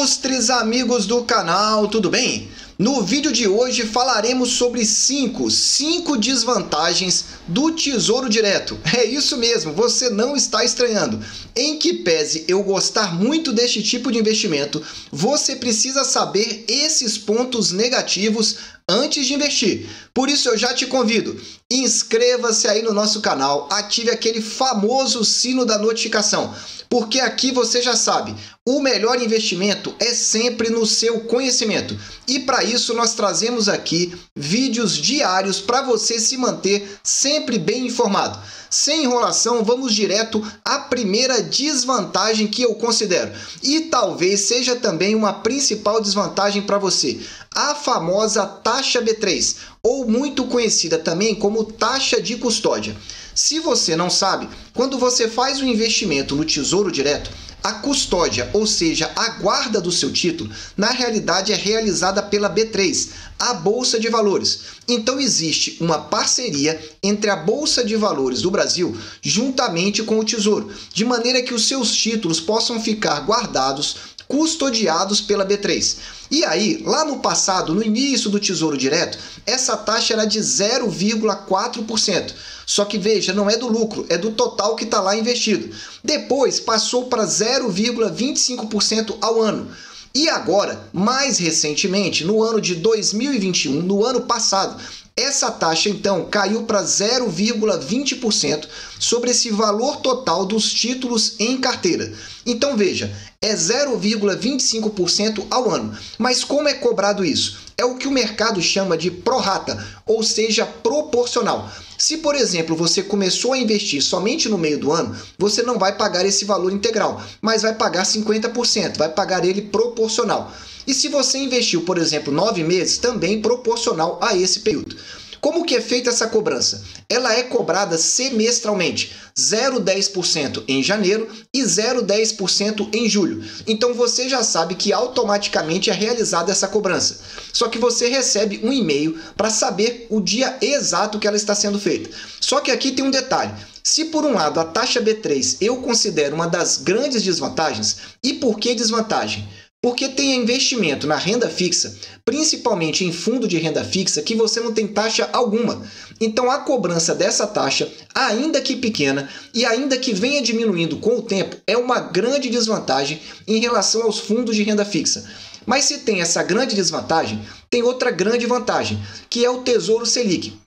Ilustres amigos do canal, tudo bem? No vídeo de hoje falaremos sobre 5 desvantagens do Tesouro Direto. É isso mesmo, você não está estranhando. Em que pese eu gostar muito deste tipo de investimento, você precisa saber esses pontos negativos antes de investir. Por isso eu já te convido, inscreva-se aí no nosso canal, ative aquele famoso sino da notificação, porque aqui você já sabe, o melhor investimento é sempre no seu conhecimento. E para isso nós trazemos aqui vídeos diários para você se manter sempre bem informado. Sem enrolação, vamos direto à primeira desvantagem que eu considero. E talvez seja também uma principal desvantagem para você. A famosa taxa B3, ou muito conhecida também como taxa de custódia. Se você não sabe, quando você faz um investimento no Tesouro Direto, a custódia, ou seja, a guarda do seu título, na realidade é realizada pela B3, a Bolsa de Valores. Então existe uma parceria entre a Bolsa de Valores do Brasil juntamente com o Tesouro, de maneira que os seus títulos possam ficar guardados, custodiados pela B3. E aí, lá no passado, no início do Tesouro Direto, essa taxa era de 0,4%. Só que veja, não é do lucro, é do total que está lá investido. Depois passou para 0,25% ao ano. E agora, mais recentemente, no ano de 2021, no ano passado, essa taxa então caiu para 0,20% sobre esse valor total dos títulos em carteira. Então veja, é 0,25% ao ano. Mas como é cobrado isso? É o que o mercado chama de prorata, ou seja, proporcional. Se, por exemplo, você começou a investir somente no meio do ano, você não vai pagar esse valor integral, mas vai pagar 50%, vai pagar ele proporcional. E se você investiu, por exemplo, 9 meses, também proporcional a esse período. Como que é feita essa cobrança? Ela é cobrada semestralmente, 0,10% em janeiro e 0,10% em julho. Então você já sabe que automaticamente é realizada essa cobrança. Só que você recebe um e-mail para saber o dia exato que ela está sendo feita. Só que aqui tem um detalhe. Se por um lado a taxa B3 eu considero uma das grandes desvantagens, e por que desvantagem? Porque tem investimento na renda fixa, principalmente em fundo de renda fixa, que você não tem taxa alguma. Então a cobrança dessa taxa, ainda que pequena e ainda que venha diminuindo com o tempo, é uma grande desvantagem em relação aos fundos de renda fixa. Mas se tem essa grande desvantagem, tem outra grande vantagem, que é o Tesouro Selic.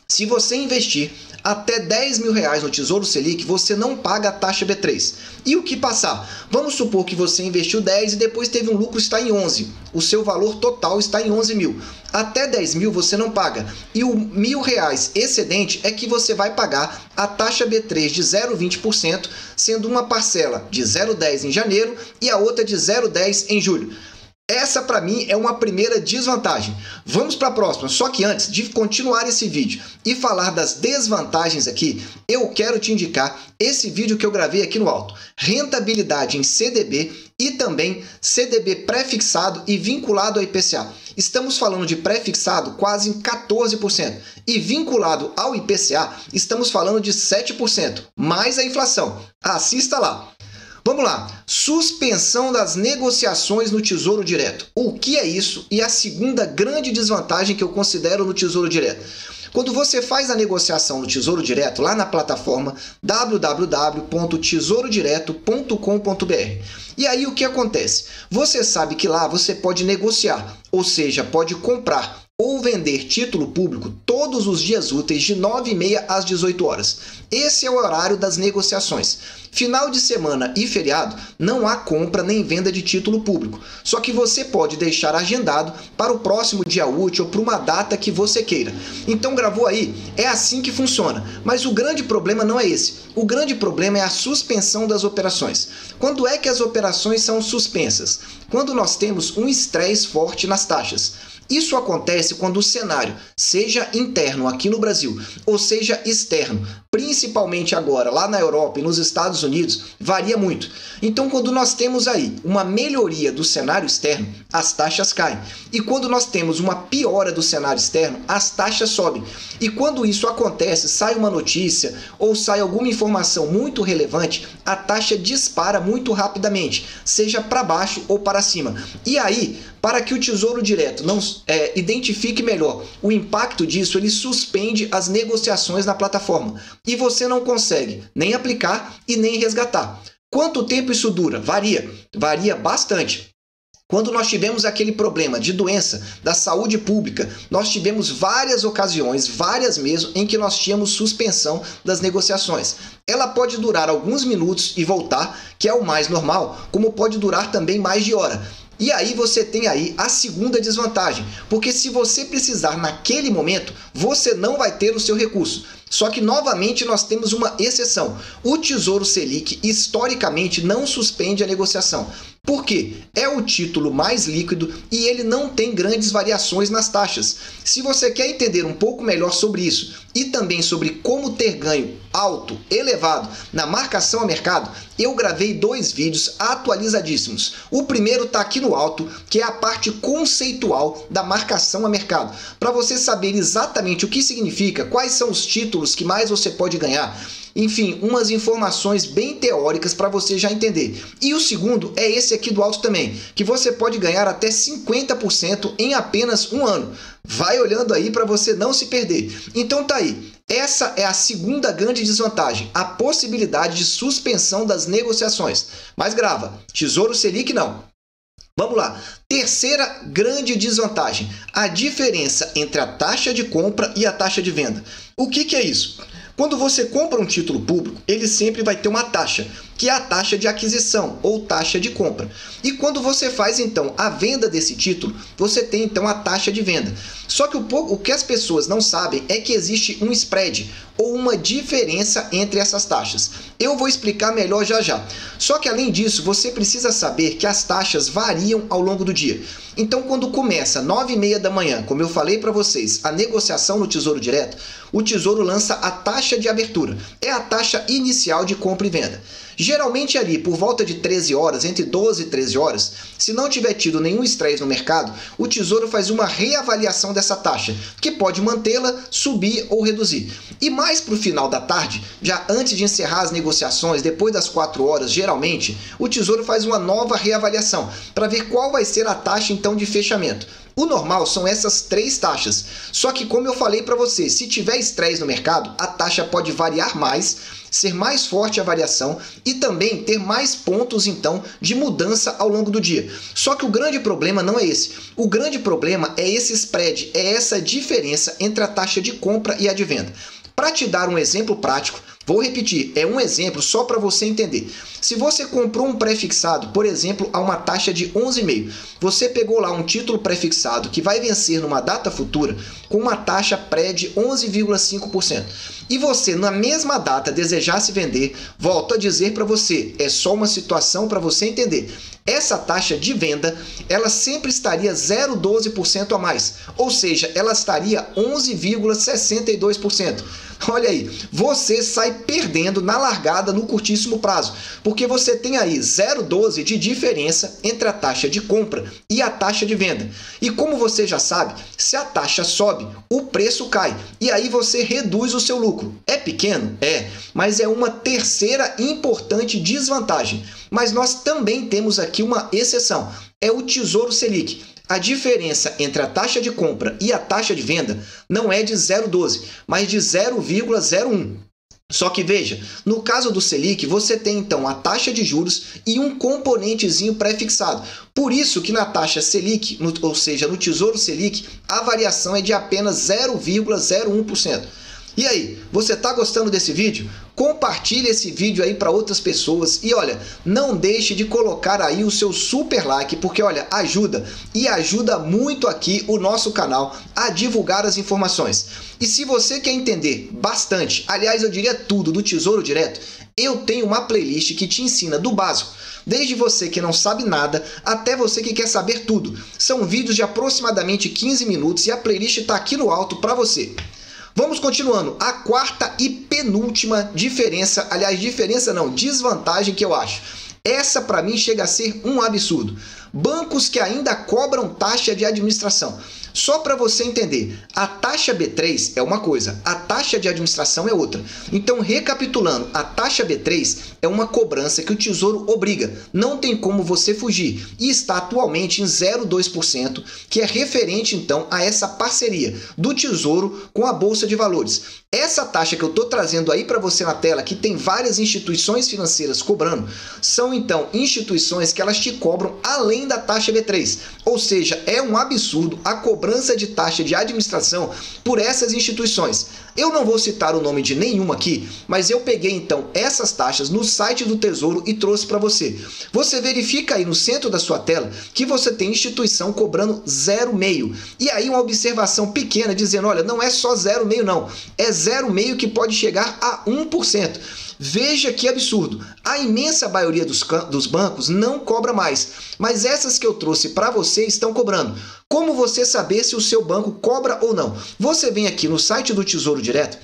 Se você investir até R$10.000 no Tesouro Selic, você não paga a taxa B3. E o que passar? Vamos supor que você investiu 10 e depois teve um lucro, está em 11. O seu valor total está em 11 mil. Até 10 mil você não paga. E o R$1.000 excedente é que você vai pagar a taxa B3 de 0,20%, sendo uma parcela de 0,10 em janeiro e a outra de 0,10 em julho. Essa para mim é uma primeira desvantagem. Vamos para a próxima, só que antes de continuar esse vídeo e falar das desvantagens aqui, eu quero te indicar esse vídeo que eu gravei aqui no alto. Rentabilidade em CDB e também CDB pré-fixado e vinculado ao IPCA. Estamos falando de pré-fixado quase em 14% e vinculado ao IPCA estamos falando de 7%, mais a inflação. Assista lá. Vamos lá, suspensão das negociações no Tesouro Direto. O que é isso? E a segunda grande desvantagem que eu considero no Tesouro Direto. Quando você faz a negociação no Tesouro Direto, lá na plataforma www.tesourodireto.com.br. E aí o que acontece? Você sabe que lá você pode negociar, ou seja, pode comprar ou vender título público todos os dias úteis de 9h30 às 18 horas. Esse é o horário das negociações. Final de semana e feriado não há compra nem venda de título público, só que você pode deixar agendado para o próximo dia útil ou para uma data que você queira. Então gravou aí? É assim que funciona. Mas o grande problema não é esse. O grande problema é a suspensão das operações. Quando é que as operações são suspensas? Quando nós temos um estresse forte nas taxas. Isso acontece quando o cenário, seja interno aqui no Brasil, ou seja externo, principalmente agora lá na Europa e nos Estados Unidos, varia muito. Então, quando nós temos aí uma melhoria do cenário externo, as taxas caem. E quando nós temos uma piora do cenário externo, as taxas sobem. E quando isso acontece, sai uma notícia ou sai alguma informação muito relevante, a taxa dispara muito rapidamente, seja para baixo ou para cima. E aí, para que o Tesouro Direto não identifique melhor o impacto disso, ele suspende as negociações na plataforma. E você não consegue nem aplicar e nem resgatar. Quanto tempo isso dura? Varia bastante. Quando nós tivemos aquele problema de doença da saúde pública, nós tivemos várias ocasiões, várias mesmo, em que nós tínhamos suspensão das negociações. Ela pode durar alguns minutos e voltar, que é o mais normal, como pode durar também mais de hora. E aí você tem aí a segunda desvantagem, porque se você precisar naquele momento, você não vai ter o seu recurso. Só que novamente nós temos uma exceção. O Tesouro Selic historicamente não suspende a negociação. Por quê? É o título mais líquido e ele não tem grandes variações nas taxas. Se você quer entender um pouco melhor sobre isso e também sobre como ter ganho alto, elevado na marcação a mercado, eu gravei 2 vídeos atualizadíssimos. O primeiro está aqui no alto, que é a parte conceitual da marcação a mercado, para você saber exatamente o que significa, quais são os títulos que mais você pode ganhar. Enfim, umas informações bem teóricas para você já entender. E o segundo é esse aqui do alto também, que você pode ganhar até 50% em apenas um ano. Vai olhando aí para você não se perder. Então tá aí. Essa é a segunda grande desvantagem, a possibilidade de suspensão das negociações. Mas grava, Tesouro Selic não. Vamos lá. Terceira grande desvantagem, a diferença entre a taxa de compra e a taxa de venda. O que é isso? Quando você compra um título público, ele sempre vai ter uma taxa, que é a taxa de aquisição ou taxa de compra. E quando você faz então a venda desse título, você tem então a taxa de venda. Só que o que as pessoas não sabem é que existe um spread ou uma diferença entre essas taxas. Eu vou explicar melhor já já. Só que além disso, você precisa saber que as taxas variam ao longo do dia. Então, quando começa 9h30 da manhã, como eu falei para vocês, a negociação no Tesouro Direto, o Tesouro lança a taxa de abertura. É a taxa inicial de compra e venda. Geralmente ali por volta de 13 horas, entre 12 e 13 horas, se não tiver tido nenhum estresse no mercado, o Tesouro faz uma reavaliação dessa taxa, que pode mantê-la, subir ou reduzir. E mais para o final da tarde, já antes de encerrar as negociações, depois das 4 horas, geralmente, o Tesouro faz uma nova reavaliação, para ver qual vai ser a taxa então de fechamento. O normal são essas 3 taxas, só que como eu falei para você, se tiver estresse no mercado, a taxa pode variar mais, ser mais forte a variação e também ter mais pontos então de mudança ao longo do dia. Só que o grande problema não é esse. O grande problema é esse spread, é essa diferença entre a taxa de compra e a de venda. Para te dar um exemplo prático, vou repetir, é um exemplo só para você entender. Se você comprou um pré-fixado, por exemplo, a uma taxa de 11,5, você pegou lá um título pré-fixado que vai vencer numa data futura com uma taxa pré de 11,5%. E você, na mesma data, desejasse vender, volto a dizer para você, é só uma situação para você entender. Essa taxa de venda, ela sempre estaria 0,12% a mais, ou seja, ela estaria 11,62%. Olha aí, você sai perdendo na largada no curtíssimo prazo, porque você tem aí 0,12 de diferença entre a taxa de compra e a taxa de venda. E como você já sabe, se a taxa sobe, o preço cai, e aí você reduz o seu lucro. É pequeno? É, mas é uma terceira importante desvantagem. Mas nós também temos aqui uma exceção, é o Tesouro Selic. A diferença entre a taxa de compra e a taxa de venda não é de 0,12, mas de 0,01. Só que veja, no caso do Selic, você tem então a taxa de juros e um componentezinho pré-fixado. Por isso que na taxa Selic, ou seja, no Tesouro Selic, a variação é de apenas 0,01%. E aí, você está gostando desse vídeo? Compartilhe esse vídeo aí para outras pessoas e olha, não deixe de colocar aí o seu super like, porque olha, ajuda e ajuda muito aqui o nosso canal a divulgar as informações. E se você quer entender bastante, aliás eu diria tudo do Tesouro Direto, Eu tenho uma playlist que te ensina do básico, desde você que não sabe nada até você que quer saber tudo. São vídeos de aproximadamente 15 minutos e a playlist está aqui no alto para você. Vamos continuando. A quarta e penúltima diferença, aliás, diferença não, desvantagem que eu acho. Essa para mim chega a ser um absurdo. Bancos que ainda cobram taxa de administração. Só para você entender, a taxa B3 é uma coisa, a taxa de administração é outra. Então, recapitulando, a taxa B3 é uma cobrança que o Tesouro obriga, não tem como você fugir, e está atualmente em 0,2%, que é referente então a essa parceria do Tesouro com a Bolsa de Valores. Essa taxa que eu estou trazendo aí para você na tela, que tem várias instituições financeiras cobrando, são então instituições que elas te cobram além da taxa B3, ou seja, é um absurdo a cobrança de taxa de administração por essas instituições. Eu não vou citar o nome de nenhuma aqui, mas eu peguei então essas taxas no site do Tesouro e trouxe para você. Você verifica aí no centro da sua tela que você tem instituição cobrando 0,5. E aí uma observação pequena dizendo, olha, não é só 0,5 não, é 0,5 que pode chegar a 1%. Veja que absurdo. A imensa maioria dos bancos não cobra mais, mas essas que eu trouxe para você estão cobrando. Como você saber se o seu banco cobra ou não? Você vem aqui no site do Tesouro Direto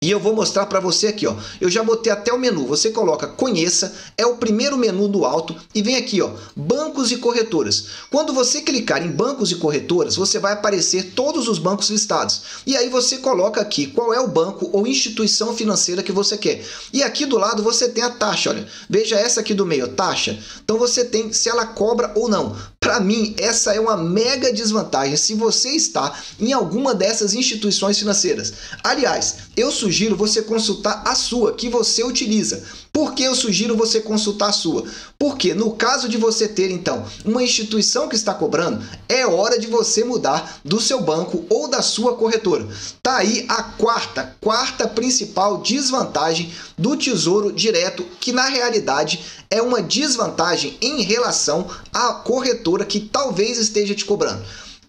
e eu vou mostrar para você aqui, ó. Eu já botei até o menu. Você coloca Conheça, é o primeiro menu do alto e vem aqui, ó, Bancos e Corretoras. Quando você clicar em Bancos e Corretoras, você vai aparecer todos os bancos listados. E aí você coloca aqui qual é o banco ou instituição financeira que você quer. E aqui do lado você tem a taxa, olha. Veja essa aqui do meio, taxa. Então você tem se ela cobra ou não. Para mim, essa é uma mega desvantagem se você está em alguma dessas instituições financeiras. Aliás, eu sugiro você consultar a sua, que você utiliza. Por que eu sugiro você consultar a sua? Porque no caso de você ter, então, uma instituição que está cobrando, é hora de você mudar do seu banco ou da sua corretora. Tá aí a quarta principal desvantagem do Tesouro Direto, que na realidade é uma desvantagem em relação à corretora que talvez esteja te cobrando.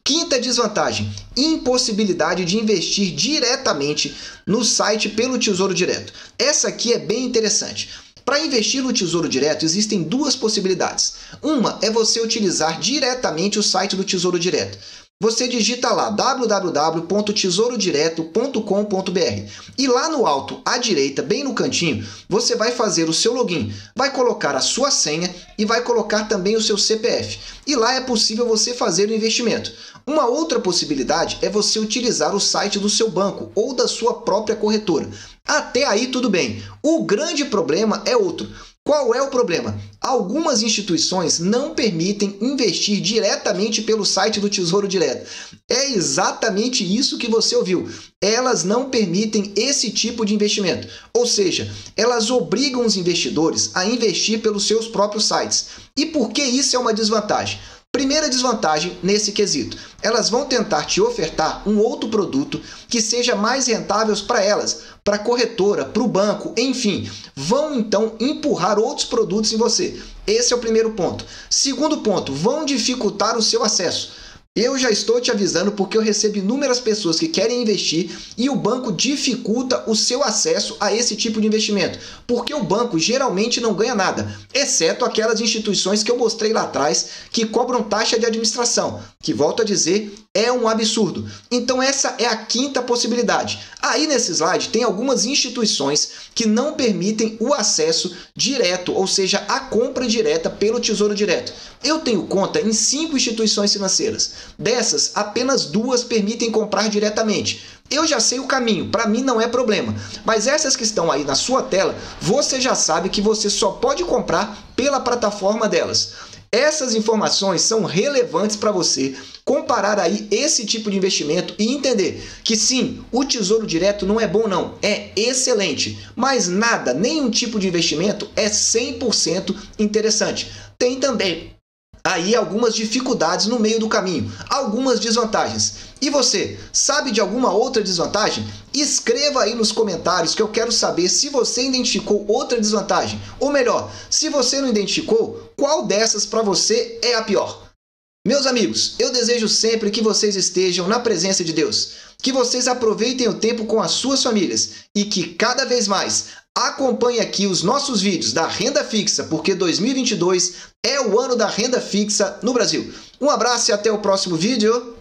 Quinta desvantagem, impossibilidade de investir diretamente no site pelo Tesouro Direto. Essa aqui é bem interessante. Para investir no Tesouro Direto, existem duas possibilidades. Uma é você utilizar diretamente o site do Tesouro Direto. Você digita lá www.tesourodireto.com.br e lá no alto, à direita, bem no cantinho, você vai fazer o seu login, vai colocar a sua senha e vai colocar também o seu CPF. E lá é possível você fazer o investimento. Uma outra possibilidade é você utilizar o site do seu banco ou da sua própria corretora. Até aí tudo bem. O grande problema é outro. Qual é o problema? Algumas instituições não permitem investir diretamente pelo site do Tesouro Direto. É exatamente isso que você ouviu. Elas não permitem esse tipo de investimento. Ou seja, elas obrigam os investidores a investir pelos seus próprios sites. E por que isso é uma desvantagem? Primeira desvantagem nesse quesito, elas vão tentar te ofertar um outro produto que seja mais rentável para elas, para a corretora, para o banco, enfim, vão então empurrar outros produtos em você. Esse é o primeiro ponto. Segundo ponto, vão dificultar o seu acesso. Eu já estou te avisando porque eu recebo inúmeras pessoas que querem investir e o banco dificulta o seu acesso a esse tipo de investimento, porque o banco geralmente não ganha nada, exceto aquelas instituições que eu mostrei lá atrás que cobram taxa de administração, que, volto a dizer, é um absurdo. Então essa é a quinta possibilidade. Aí nesse slide tem algumas instituições que não permitem o acesso direto, ou seja, a compra direta pelo Tesouro Direto. Eu tenho conta em 5 instituições financeiras. Dessas, apenas 2 permitem comprar diretamente. Eu já sei o caminho, para mim não é problema. Mas essas que estão aí na sua tela, você já sabe que você só pode comprar pela plataforma delas. Essas informações são relevantes para você comparar aí esse tipo de investimento e entender que sim, o Tesouro Direto não é bom não, é excelente, mas nada, nenhum tipo de investimento é 100% interessante. Tem também aí algumas dificuldades no meio do caminho, algumas desvantagens. E você, sabe de alguma outra desvantagem? Escreva aí nos comentários que eu quero saber se você identificou outra desvantagem. Ou melhor, se você não identificou, qual dessas para você é a pior? Meus amigos, eu desejo sempre que vocês estejam na presença de Deus, que vocês aproveitem o tempo com as suas famílias e que cada vez mais Acompanhe aqui os nossos vídeos da renda fixa, porque 2022 é o ano da renda fixa no Brasil. Um abraço e até o próximo vídeo.